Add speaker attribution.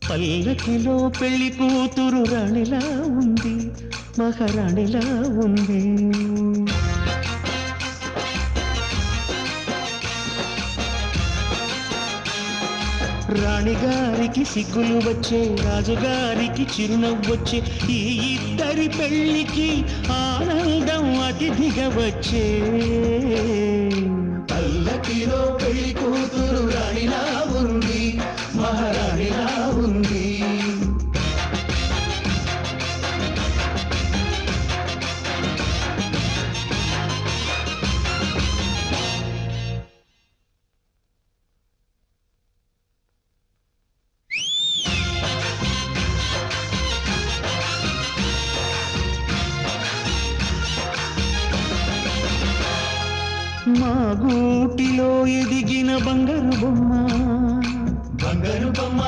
Speaker 1: పల్లకిలో పెళ్లి కూతురు రాణిలా ఉంది, మహారాణిలా ఉంది. రాణిగారికి సిగ్గులు వచ్చే, రాజుగారికి చిరునవ్వొచ్చే, ఈ ఇద్దరి పెళ్లికి ఆనందం అతిథిగా వచ్చే. పల్లకిలో పెళ్లి కూతురు రాణిలా ఉంది, మహారాణిలా ఉంది. మా గూటిలో ఎదిగిన బంగారు బొమ్మ, బంగారు బొమ్మ